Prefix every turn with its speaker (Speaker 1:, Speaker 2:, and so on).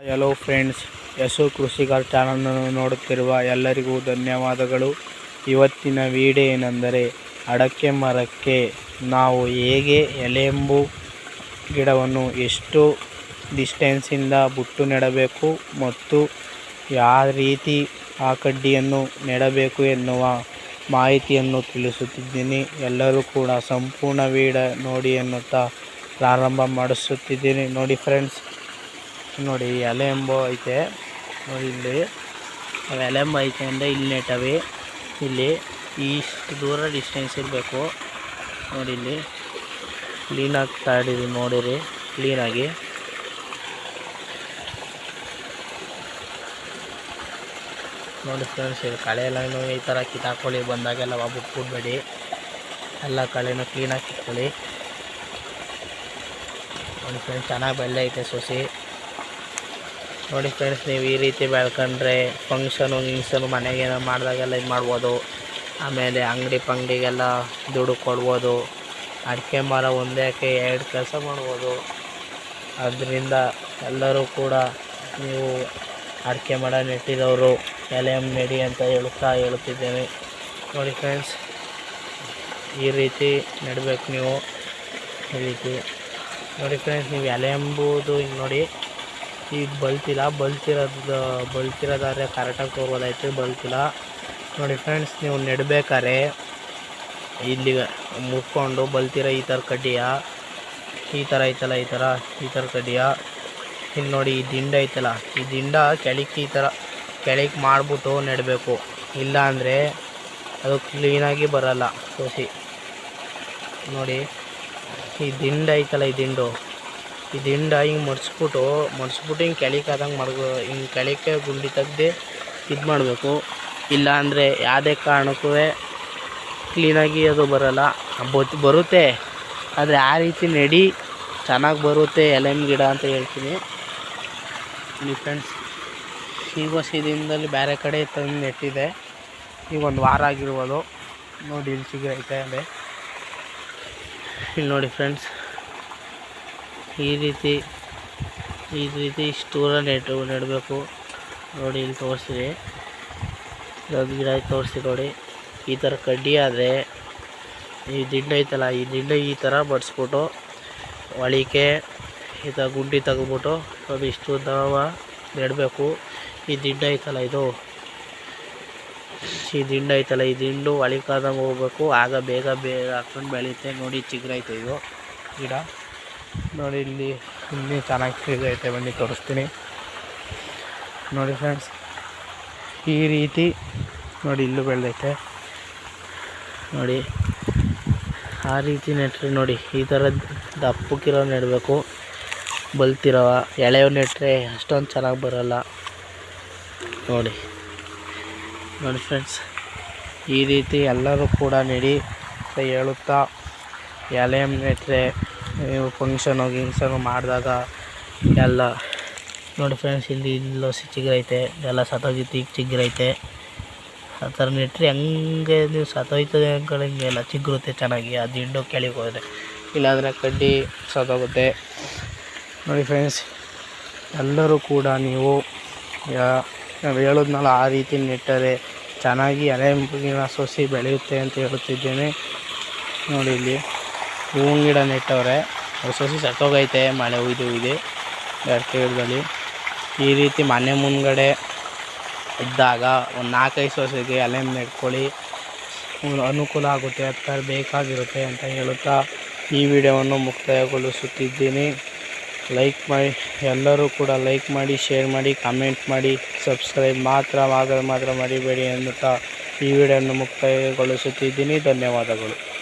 Speaker 1: Hello friends, Yashu ಕೃಷಿಕರ್ ಚಾನಲನ್ನು ನೋಡುತ್ತಿರುವ ಎಲ್ಲರಿಗೂ ಧನ್ಯವಾದಗಳು. ಇವತ್ತಿನ ವಿಡಿಯೋ ಏನೆಂದರೆ, ಅಡಕೆ ಮರಕ್ಕೆ ನಾವು ಹೇಗೆ ಎಲೆಂಬು ಗಿಡವನ್ನು ಎಷ್ಟು ಡಿಸ್ಟೆನ್ಸಿಂದ ಬಿಟ್ಟು ನೆಡಬೇಕು ಮತ್ತು ಯಾವ ರೀತಿ ಆ ಕಡ್ಡಿಯನ್ನು ನೆಡಬೇಕು ಎನ್ನುವ ಮಾಹಿತಿಯನ್ನು ತಿಳಿಸುತ್ತಿದ್ದೀನಿ. ಎಲ್ಲರೂ ಕೂಡ ಸಂಪೂರ್ಣ ವಿಡಿಯೋ ನೋಡಿ ಎನ್ನುತ್ತಾ ಪ್ರಾರಂಭ ಮಾಡಿಸುತ್ತಿದ್ದೀನಿ. ನೋಡಿ ಫ್ರೆಂಡ್ಸ್, ನೋಡಿ ಎಲೆಂಬು ಐತೆ. ನೋಡಿ ಇಲ್ಲಿ ಎಲೆಂಬು ಐತೆ ಅಂದರೆ ಇಲ್ಲಿ ನೆಟ್ಟವೆ. ಇಲ್ಲಿ ಇಷ್ಟು ದೂರ ಡಿಸ್ಟೆನ್ಸ್ ಇರಬೇಕು. ನೋಡಿ ಇಲ್ಲಿ ಕ್ಲೀನಾಗಿ ತಾಡಿರಿ, ನೋಡಿರಿ ಕ್ಲೀನಾಗಿ. ನೋಡಿ ಫ್ರೆಂಡ್ಸ್, ಇದು ಕಳೆ ಎಲ್ಲನೂ ಈ ಥರ ಕಿತ್ತಾಕೊಳ್ಳಿ. ಬಂದಾಗೆಲ್ಲ ಬಿಟ್ಬಿಡ್ಬೇಡಿ, ಎಲ್ಲ ಕಳೆನೂ ಕ್ಲೀನಾಗಿ ಕಿತ್ಕೊಳ್ಳಿ. ನೋಡಿ ಫ್ರೆಂಡ್ಸ್, ಚೆನ್ನಾಗಿ ಬೆಳೆದೈತೆ ಸೊಸಿ. ನೋಡಿ ಫ್ರೆಂಡ್ಸ್, ನೀವು ಈ ರೀತಿ ಬೆಳ್ಕೊಂಡ್ರೆ ಫಂಕ್ಷನು ಮನೆಗೆ ಮಾಡಿದಾಗೆಲ್ಲ ಇದು ಮಾಡ್ಬೋದು. ಆಮೇಲೆ ಅಂಗಡಿಗೆಲ್ಲ ದುಡ್ಡು ಕೊಡ್ಬೋದು. ಅಡಿಕೆ ಮರ ಒಂದಕ್ಕೆ 2 ಕೆಲಸ ಮಾಡ್ಬೋದು. ಅದರಿಂದ ಎಲ್ಲರೂ ಕೂಡ ನೀವು ಅಡಿಕೆ ಮರ ನೆಟ್ಟಿದವರು ಎಲೆಯನ್ನು ನೆಡಿ ಅಂತ ಹೇಳುತ್ತಿದ್ದೇನೆ. ನೋಡಿ ಫ್ರೆಂಡ್ಸ್, ಈ ರೀತಿ ನೆಡಬೇಕು ನೀವು. ಈ ರೀತಿ ನೋಡಿ ಫ್ರೆಂಡ್ಸ್, ನೀವು ಎಲೆ ಎಂಬುದು ಹಿಂಗೆ ನೋಡಿ, ಈಗ ಬಲ್ತಿರೋದಾದ್ರೆ ಕರೆಕ್ಟಾಗಿ ತೋರ್ಬೋದಾಯ್ತು. ಬಲ್ತಿಲ್ಲ ನೋಡಿ ಫ್ರೆಂಡ್ಸ್, ನೀವು ನೆಡಬೇಕಾರೆ ಇಲ್ಲಿ ಮುಟ್ಕೊಂಡು ಬಲ್ತಿರೋ ಈ ಥರ ಕಡ್ಡಿಯ ಈ ಥರ ಐತಲ್ಲ, ಈ ಥರ ಕಡ್ಡಿಯ ಇಲ್ಲಿ ನೋಡಿ, ಈ ದಿಂಡ ಐತಲ್ಲ, ಈ ದಿಂಡ ಕೆಳಕ್ಕೆ ಈ ಥರ ಕೆಳಕ್ಕೆ ಮಾಡಿಬಿಟ್ಟು ನೆಡಬೇಕು. ಇಲ್ಲ ಅಂದರೆ ಅದು ಕ್ಲೀನಾಗಿ ಬರಲ್ಲ ಸೋಸಿ. ನೋಡಿ ಈ ದಿಂಡ ಐತಲ್ಲ, ಈ ದಿಂಡ ಹಿಂಗೆ ಮಡ್ಸ್ಬಿಟ್ಟು ಹಿಂಗೆ ಕೆಳಕ್ಕೆ ಆದಂಗೆ ಹಿಂಗೆ ಕೆಳಕ್ಕೆ ಗುಂಡಿ ತೆಗ್ದು ಇದು ಮಾಡಬೇಕು. ಇಲ್ಲ ಅಂದರೆ ಯಾವುದೇ ಕಾರಣಕ್ಕೂ ಕ್ಲೀನಾಗಿ ಅದು ಬರಲ್ಲ. ಬರುತ್ತೆ, ಆದರೆ ಆ ರೀತಿ ನೆಡಿ ಚೆನ್ನಾಗಿ ಬರುತ್ತೆ ಎಲೆಮ್ ಗಿಡ ಅಂತ ಹೇಳ್ತೀನಿ. ನೋಡಿ ಫ್ರೆಂಡ್ಸ್, ಈಗ ದಿನದಲ್ಲಿ ಬೇರೆ ಕಡೆ ತಂದು ನೆಟ್ಟಿದೆ. ಈಗ 1 ವಾರ ಆಗಿರ್ಬೋದು. ನೋಡಿ ಇಲ್ಲಿ ಸಿಗೈತೆ ಅದೇ. ಇಲ್ಲಿ ನೋಡಿ ಫ್ರೆಂಡ್ಸ್, ಈ ರೀತಿ ಇಷ್ಟು ದೂರ ನೆಡಬೇಕು. ನೋಡಿ ಇಲ್ಲಿ ತೋರಿಸಿರಿ, ದೊಡ್ಡ ಗಿಡ ತೋರಿಸಿ ನೋಡಿ. ಈ ಥರ ಕಡ್ಡಿ ಆದರೆ ಈ ದಿಂಡ ಐತಲ್ಲ, ಈ ದಿಂಡ ಈ ಥರ ಬಡಿಸ್ಬಿಟ್ಟು ಒಳಿಕೆ ಈ ಥರ ಗುಂಡಿ ತೆಗೆದ್ಬಿಟ್ಟು ನೋಡಿ ಇಷ್ಟು ಉದ್ದವ ನೆಡಬೇಕು. ಈ ದಿಂಡ ಐತಲ್ಲ, ಈ ದಿಂಡು ಒಳಿಕಾದಂಗೆ ಹೋಗ್ಬೇಕು. ಆಗ ಬೇಗ ಹಾಕ್ಕೊಂಡು ಬೆಳೆಯುತ್ತೆ. ನೋಡಿ ಚಿಗುರೈತೆ ಇದು ಗಿಡ. ನೋಡಿ ಇಲ್ಲಿ ಇನ್ನೂ ಚೆನ್ನಾಗಿ ಸಿಗೈತೆ, ಬನ್ನಿ ತೋರಿಸ್ತೀನಿ. ನೋಡಿ ಫ್ರೆಂಡ್ಸ್, ಈ ರೀತಿ ನೋಡಿ ಇಲ್ಲೂ ಬೆಳೆದೈತೆ. ನೋಡಿ ಆ ರೀತಿ ನೆಟ್ಟರೆ ನೋಡಿ ಈ ಥರ ದಪ್ಪಕ್ಕಿರೋ ನೆಡಬೇಕು. ಬಲ್ತಿರವ ಎಳೆಯವು ನೆಟ್ಟರೆ ಅಷ್ಟೊಂದು ಚೆನ್ನಾಗಿ ಬರೋಲ್ಲ. ನೋಡಿ ಫ್ರೆಂಡ್ಸ್, ಈ ರೀತಿ ಎಲ್ಲರೂ ಕೂಡ ನೆಡಿ ಅಂತ ಹೇಳುತ್ತಾ, ಎಲೆ ನೆಟ್ಟರೆ ನೀವು ಫಂಕ್ಷನು ಮಾಡಿದಾಗ ಎಲ್ಲ ನೋಡಿ ಫ್ರೆಂಡ್ಸ್, ಇಲ್ಲೂ ಚಿಗುರೈತೆ, ಎಲ್ಲ ಸತ್ತೋಗಿತ್ತು, ಈಗ ಚಿಗುರೈತೆ. ಆ ಥರ ನೆಟ್ಟರೆ ಹಂಗೆ ನೀವು ಸತ್ತೋಯ್ತದೆ ಅಂದ್ಕೊಳ್ಳಿ, ಎಲ್ಲ ಚಿಗುರುತ್ತೆ ಚೆನ್ನಾಗಿ. ಆ ದಿಂಡು ಕೆಳಗೆ ಹೋದರೆ, ಇಲ್ಲಾಂದರೆ ಕಡ್ಡಿ ಸತ್ತೋಗುತ್ತೆ. ನೋಡಿ ಫ್ರೆಂಡ್ಸ್, ಎಲ್ಲರೂ ಕೂಡ ನೀವು ಹೇಳಿದ್ನಲ್ಲ ಆ ರೀತಿ ನೆಟ್ಟರೆ ಚೆನ್ನಾಗಿ ಎಲೆಂಬಿನ ಸೊಸಿ ಬೆಳೆಯುತ್ತೆ ಅಂತ ಹೇಳುತ್ತಿದ್ದೇನೆ. ನೋಡಿ ಇಲ್ಲಿ ಹೂವಿನ ಗಿಡ ನೆಟ್ಟವ್ರೆ, ಸೊಸಿ ಸತ್ತೋಗೈತೆ, ಮಳೆ ಇದೆ 2 ಗಿಡದಲ್ಲಿ. ಈ ರೀತಿ ಮನೆ ಮುಂದ್ಗಡೆ ಇದ್ದಾಗ ಒಂದು 4-5 ಸೊಸೆಗೆ ಎಲೆ ನೆಟ್ಕೊಳ್ಳಿ, ಅನುಕೂಲ ಆಗುತ್ತೆ. ಅದಕ್ಕೆ ಬೇಕಾಗಿರುತ್ತೆ ಅಂತ ಹೇಳುತ್ತಾ ಈ ವಿಡಿಯೋವನ್ನು ಮುಕ್ತಾಯಗೊಳಿಸುತ್ತಿದ್ದೀನಿ. ಲೈಕ್ ಮಾಡಿ, ಎಲ್ಲರೂ ಕೂಡ ಲೈಕ್ ಮಾಡಿ, ಶೇರ್ ಮಾಡಿ, ಕಮೆಂಟ್ ಮಾಡಿ, ಸಬ್ಸ್ಕ್ರೈಬ್ ಮಾತ್ರ ಮರಿಬೇಡಿ ಎನ್ನುತ್ತಾ ಈ ವಿಡಿಯೋವನ್ನು ಮುಕ್ತಾಯಗೊಳಿಸುತ್ತಿದ್ದೀನಿ. ಧನ್ಯವಾದಗಳು.